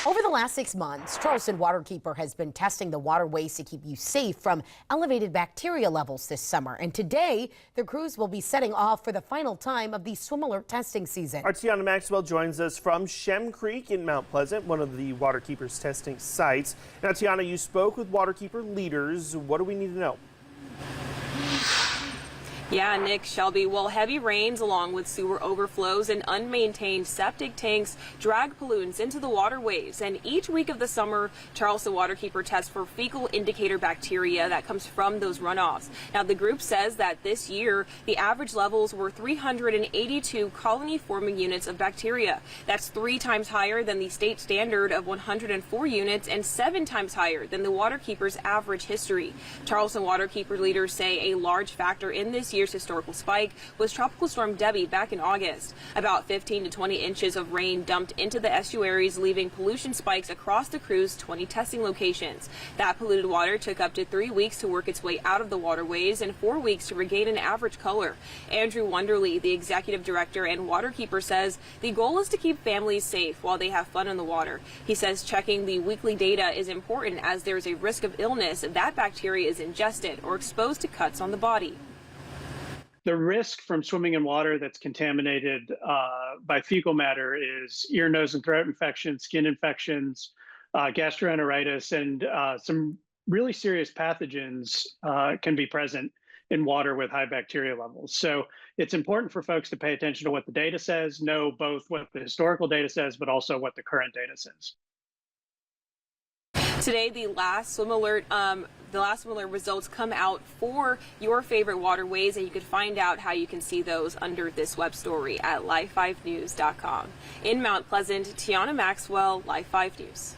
Over the last 6 months, Charleston Waterkeeper has been testing the waterways to keep you safe from elevated bacteria levels this summer. And today, the crews will be setting off for the final time of the swim alert testing season. Our Tiana Maxwell joins us from Shem Creek in Mount Pleasant, one of the Waterkeeper's testing sites. Now, Tiana, you spoke with Waterkeeper leaders. What do we need to know? Yeah, Nick, Shelby, well, heavy rains along with sewer overflows and unmaintained septic tanks drag pollutants into the waterways. And each week of the summer, Charleston Waterkeeper tests for fecal indicator bacteria that comes from those runoffs. Now, the group says that this year, the average levels were 382 colony-forming units of bacteria. That's 3 times higher than the state standard of 104 units and 7 times higher than the Waterkeeper's average history. Charleston Waterkeeper leaders say a large factor in this year's historical spike was Tropical Storm Debbie back in August. About 15 to 20 inches of rain dumped into the estuaries, leaving pollution spikes across the crew's 20 testing locations. That polluted water took up to 3 weeks to work its way out of the waterways and 4 weeks to regain an average color. Andrew Wonderly, the executive director and Waterkeeper, says the goal is to keep families safe while they have fun in the water. He says checking the weekly data is important as there is a risk of illness if that bacteria is ingested or exposed to cuts on the body. The risk from swimming in water that's contaminated by fecal matter is ear, nose, and throat infections, skin infections, gastroenteritis, and some really serious pathogens can be present in water with high bacteria levels. So it's important for folks to pay attention to what the data says, know both what the historical data says, but also what the current data says. Today, the last swim alert results come out for your favorite waterways, and you can find out how you can see those under this web story at live5news.com. In Mount Pleasant, Tiana Maxwell, Live 5 News.